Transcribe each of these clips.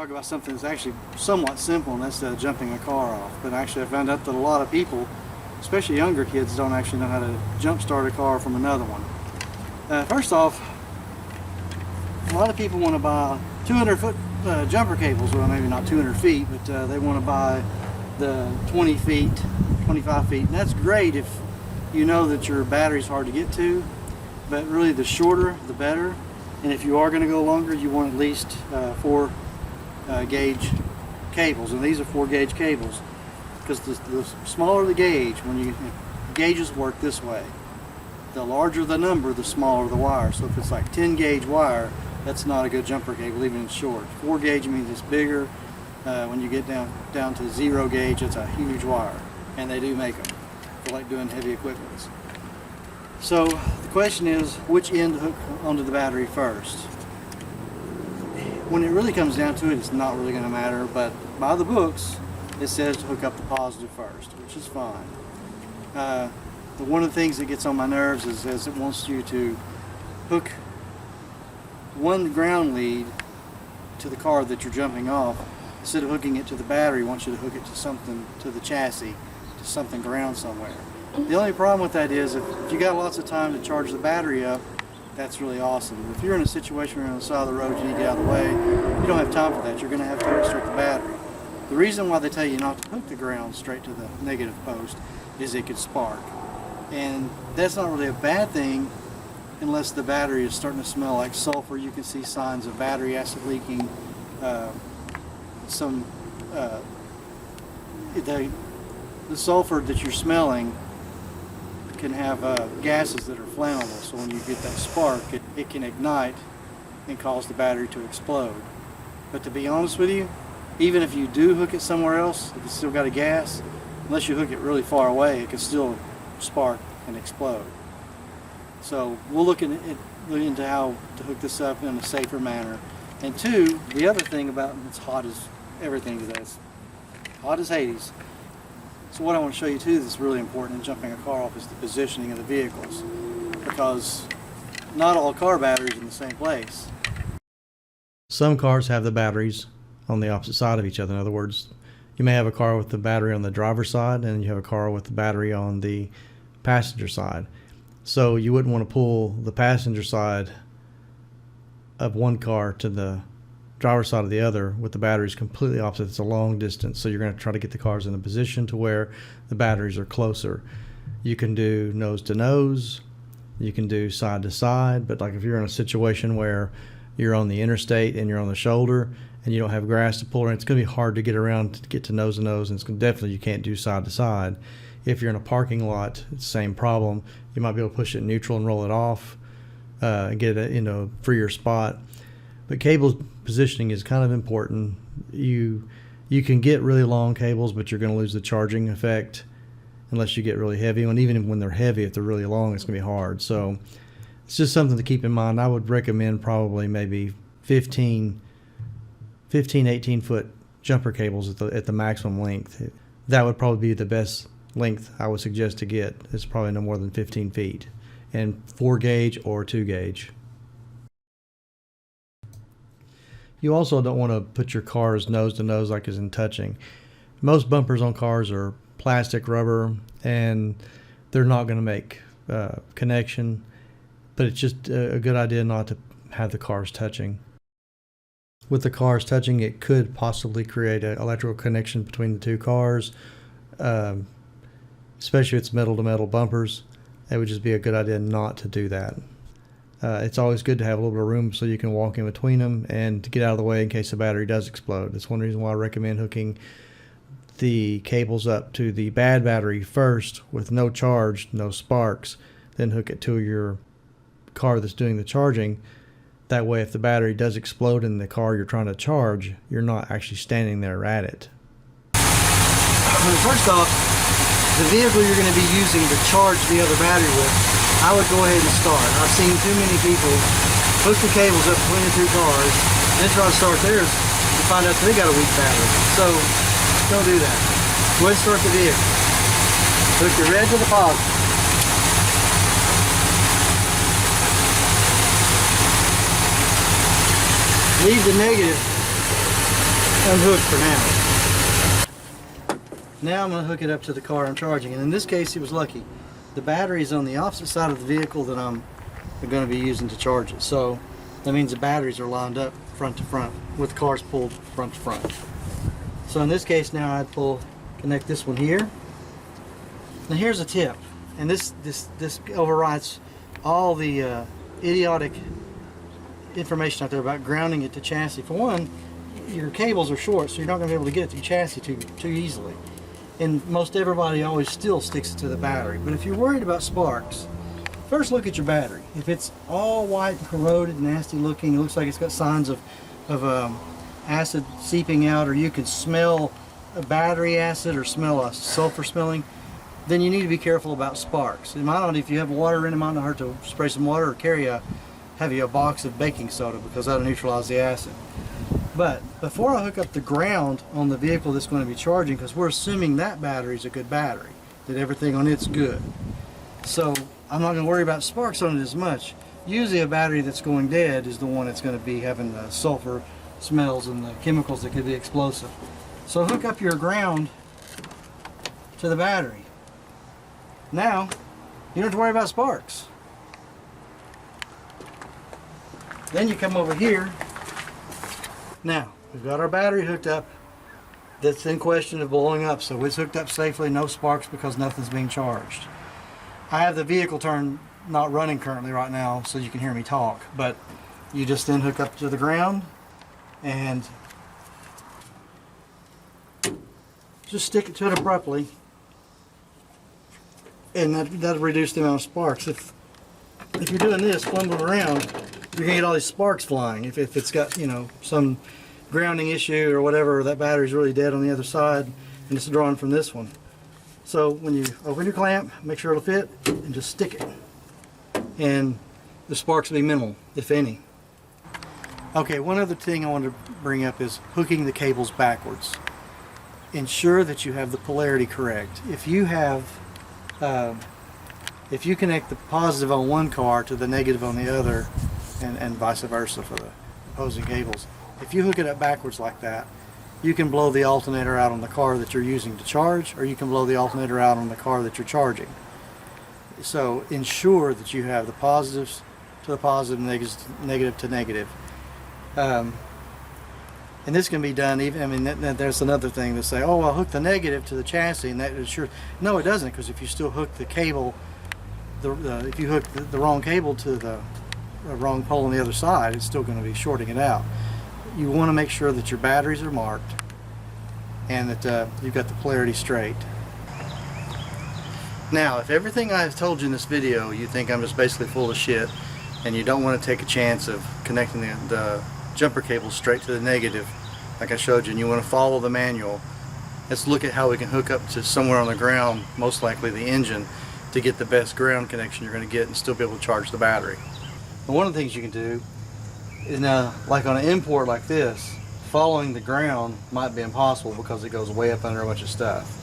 talk about something that's actually somewhat simple, and that's jumping a car off. But actually I found out that a lot of people, especially younger kids, don't actually know how to jump start a car from another one. First off, a lot of people want to buy 200-foot jumper cables. Well, maybe not 200 feet, but they want to buy the 20 feet, 25 feet. And that's great if you know that your battery's hard to get to, but really the shorter the better. And if you are going to go longer, you want at least 4 gauge cables, and these are 4 gauge cables, because the smaller the gauge, gauges work this way, the larger the number, the smaller the wire. So if it's like 10 gauge wire, that's not a good jumper cable, even if it's short. 4 gauge means it's bigger. When you get down to 0 gauge, it's a huge wire, and they do make them for like doing heavy equipment. So the question is, which end to hook onto the battery first? When it really comes down to it, it's not really going to matter, but by the books it says to hook up the positive first, which is fine. One of the things that gets on my nerves is it wants you to hook one ground lead to the car that you're jumping off. Instead of hooking it to the battery, it wants you to hook it to something, to the chassis, to something ground somewhere. The only problem with that is if you got lots of time to charge the battery up, that's really awesome. If you're in a situation where you're on the side of the road, you need to get out of the way, you don't have time for that. You're going to have to extract the battery. The reason why they tell you not to hook the ground straight to the negative post is it could spark. And that's not really a bad thing unless the battery is starting to smell like sulfur. You can see signs of battery acid leaking. The sulfur that you're smelling can have gases that are flammable, so when you get that spark, it can ignite and cause the battery to explode. But to be honest with you, even if you do hook it somewhere else, if it's still got a gas, unless you hook it really far away, it can still spark and explode. So we'll look into how to hook this up in a safer manner. And two, the other thing about it's hot as everything today, it's hot as Hades. So what I want to show you too that's really important in jumping a car off is the positioning of the vehicles, because not all car batteries are in the same place. Some cars have the batteries on the opposite side of each other. In other words, you may have a car with the battery on the driver's side and you have a car with the battery on the passenger side. So you wouldn't want to pull the passenger side of one car to the driver's side of the other with the batteries completely opposite. It's a long distance, so you're going to try to get the cars in a position to where the batteries are closer. You can do nose to nose, you can do side to side, but like if you're in a situation where you're on the interstate and you're on the shoulder and you don't have grass to pull around, it's going to be hard to get around to get to nose to nose, and it's definitely you can't do side to side. If you're in a parking lot, it's the same problem. You might be able to push it in neutral and roll it off and get it in a freer spot. But cable positioning is kind of important. You can get really long cables, but you're going to lose the charging effect unless you get really heavy. And even when they're heavy, if they're really long, it's going to be hard. So it's just something to keep in mind. I would recommend probably maybe 18 foot jumper cables at the maximum length. That would probably be the best length I would suggest to get. It's probably no more than 15 feet, and 4 gauge or 2 gauge. You also don't want to put your cars nose to nose like as in touching. Most bumpers on cars are plastic, rubber, and they're not going to make connection, but it's just a good idea not to have the cars touching. With the cars touching, it could possibly create an electrical connection between the two cars, especially if it's metal to metal bumpers. It would just be a good idea not to do that. It's always good to have a little bit of room so you can walk in between them and to get out of the way in case the battery does explode. That's one reason why I recommend hooking the cables up to the bad battery first with no charge, no sparks, then hook it to your car that's doing the charging. That way if the battery does explode in the car you're trying to charge, you're not actually standing there at it. First off, the vehicle you're going to be using to charge the other battery with, I would go ahead and start. I've seen too many people hook the cables up between the two cars, then try to start theirs and find out they got a weak battery. So don't do that. Go ahead and start the vehicle. Hook the red to the positive. Leave the negative unhooked for now. Now I'm going to hook it up to the car I'm charging, and in this case it was lucky. The battery is on the opposite side of the vehicle that I'm going to be using to charge it. So that means the batteries are lined up front to front with the cars pulled front to front. So in this case now I'd connect this one here. Now here's a tip, and this overrides all the idiotic information out there about grounding it to chassis. For one, your cables are short, so you're not going to be able to get it to your chassis too easily. And most everybody always still sticks it to the battery. But if you're worried about sparks, first look at your battery. If it's all white and corroded, nasty looking, it looks like it's got signs of acid seeping out, or you can smell a battery acid or smell a sulfur smelling, then you need to be careful about sparks. It might not, if you have water in it, might not hurt to spray some water or have you a box of baking soda, because that'll neutralize the acid. But before I hook up the ground on the vehicle that's going to be charging, because we're assuming that battery is a good battery, that everything on it's good, so I'm not going to worry about sparks on it as much. Usually a battery that's going dead is the one that's going to be having the sulfur smells and the chemicals that could be explosive. So hook up your ground to the battery. Now you don't have to worry about sparks. Then you come over here. Now we've got our battery hooked up. That's in question of blowing up, so it's hooked up safely, no sparks, because nothing's being charged. I have the vehicle not running currently right now, so you can hear me talk, but you just then hook up to the ground and just stick it to it abruptly, and that'll reduce the amount of sparks. If you're doing this, fumbling around, you're gonna get all these sparks flying. If it's got, you know, some grounding issue or whatever, that battery's really dead on the other side and it's drawing from this one. So when you open your clamp, make sure it'll fit and just stick it, and the sparks will be minimal, if any. Okay, one other thing I want to bring up is hooking the cables backwards. Ensure that you have the polarity correct. If you connect the positive on one car to the negative on the other, and vice versa for the opposing cables, if you hook it up backwards like that, you can blow the alternator out on the car that you're using to charge, or you can blow the alternator out on the car that you're charging. So ensure that you have the positives to the positive, negative to negative. And this can be done even, I mean, there's another thing to say, oh, I'll hook the negative to the chassis and that is sure. No, it doesn't, because if you still hook the cable, if you hook the wrong cable to the wrong pole on the other side, it's still going to be shorting it out. You want to make sure that your batteries are marked and that you've got the polarity straight. Now, if everything I've told you in this video you think I'm just basically full of shit, and you don't want to take a chance of connecting the jumper cable straight to the negative like I showed you, and you want to follow the manual, let's look at how we can hook up to somewhere on the ground, most likely the engine, to get the best ground connection you're going to get and still be able to charge the battery. And one of the things you can do is, now, like on an import like this, following the ground might be impossible because it goes way up under a bunch of stuff.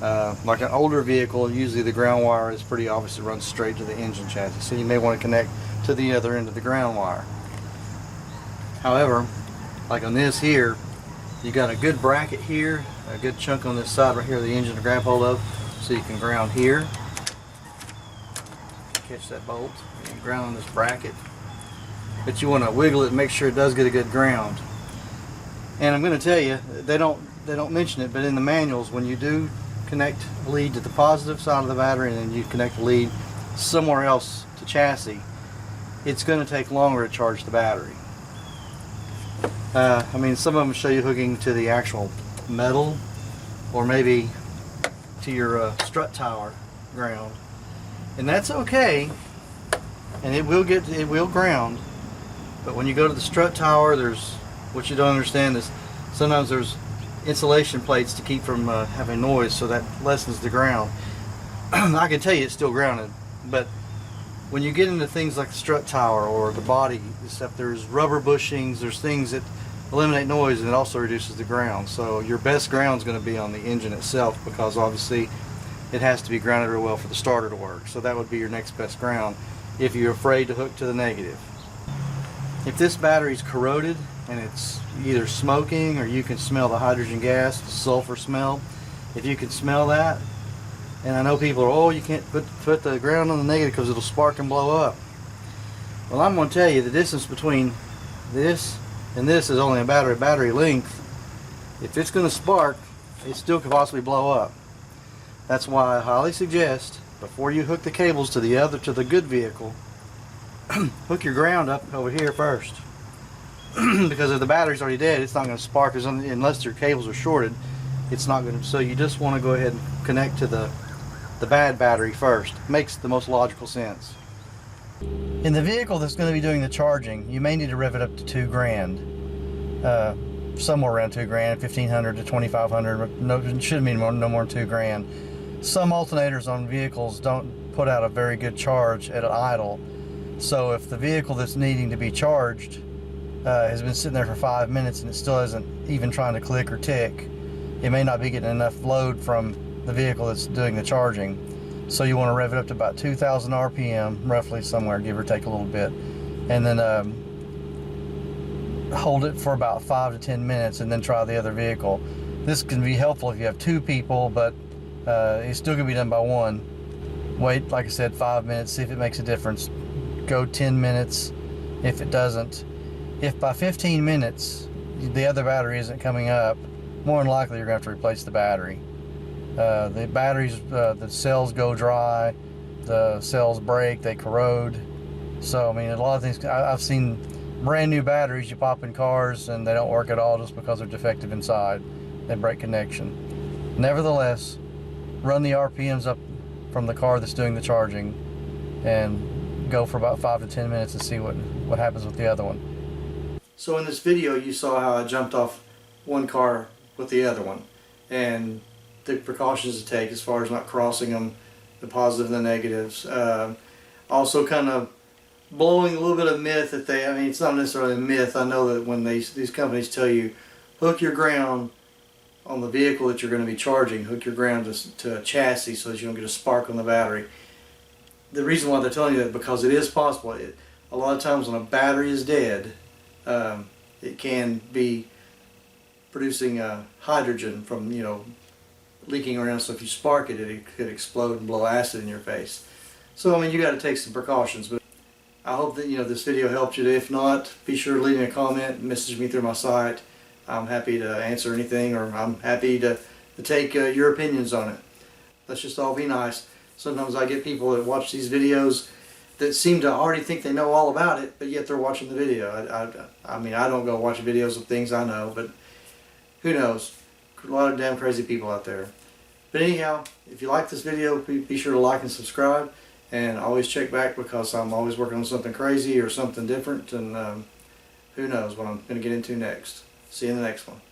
Like an older vehicle, usually the ground wire is pretty obvious, it runs straight to the engine chassis, so you may want to connect to the other end of the ground wire. However, like on this here, you got a good bracket here, a good chunk on this side right here, the engine to grab hold of, so you can ground here. Catch that bolt and ground on this bracket. But you want to wiggle it and make sure it does get a good ground. And I'm going to tell you, they don't mention it, but in the manuals, when you do connect the lead to the positive side of the battery and then you connect the lead somewhere else to chassis, it's going to take longer to charge the battery. I mean, some of them show you hooking to the actual metal, or maybe to your strut tower ground, and that's okay, and it will ground. But when you go to the strut tower, there's, what you don't understand is sometimes there's insulation plates to keep from having noise, so that lessens the ground. I can tell you it's still grounded, but when you get into things like the strut tower or the body stuff, there's rubber bushings, there's things that eliminate noise, and it also reduces the ground. So your best ground is going to be on the engine itself, because obviously it has to be grounded real well for the starter to work. So that would be your next best ground if you're afraid to hook to the negative. If this battery is corroded and it's either smoking or you can smell the hydrogen gas, the sulfur smell. If you can smell that, and I know people are, oh, you can't put the ground on the negative because it'll spark and blow up. Well, I'm going to tell you the distance between this and this is only a battery length. If it's going to spark, it still could possibly blow up. That's why I highly suggest, before you hook the cables to the good vehicle, hook your ground up over here first. Because if the battery's already dead, it's not going to spark unless your cables are shorted. It's not going to. So you just want to go ahead and connect to the bad battery first. Makes the most logical sense. In the vehicle that's going to be doing the charging, you may need to rev it up to $2,000, somewhere around $2,000, $1,500 to $2,500. No, it shouldn't be no more than $2,000. Some alternators on vehicles don't put out a very good charge at an idle. So if the vehicle that's needing to be charged has been sitting there for 5 minutes and it still isn't even trying to click or tick, it may not be getting enough load from the vehicle that's doing the charging. So you want to rev it up to about 2,000 RPM, roughly, somewhere, give or take a little bit, and then hold it for about 5 to 10 minutes and then try the other vehicle. This can be helpful if you have two people, but it's still going to be done by one. Wait, like I said, 5 minutes, see if it makes a difference. Go 10 minutes if it doesn't. If by 15 minutes the other battery isn't coming up, more than likely you're going to have to replace the battery. The batteries, the cells go dry, the cells break, they corrode. So, I mean, a lot of things, I've seen brand new batteries you pop in cars and they don't work at all just because they're defective inside. They break connection. Nevertheless, run the RPMs up from the car that's doing the charging and go for about 5 to 10 minutes and see what happens with the other one. So in this video you saw how I jumped off one car with the other one and the precautions to take as far as not crossing them, the positive and the negatives. Also kind of blowing a little bit of myth that I mean, it's not necessarily a myth. I know that when these companies tell you hook your ground on the vehicle that you're going to be charging, hook your ground to a chassis so that you don't get a spark on the battery. The reason why they're telling you that is because it is possible. A lot of times when a battery is dead, it can be producing hydrogen from, leaking around, so if you spark it, it could explode and blow acid in your face. So, I mean, you got to take some precautions, but I hope that, this video helped you. If not, be sure to leave me a comment, message me through my site. I'm happy to answer anything, or I'm happy to take your opinions on it. Let's just all be nice. Sometimes I get people that watch these videos that seem to already think they know all about it, but yet they're watching the video. I mean, I don't go watch videos of things I know, but who knows? A lot of damn crazy people out there. But anyhow, if you like this video, be sure to like and subscribe, and always check back because I'm always working on something crazy or something different, and who knows what I'm going to get into next. See you in the next one.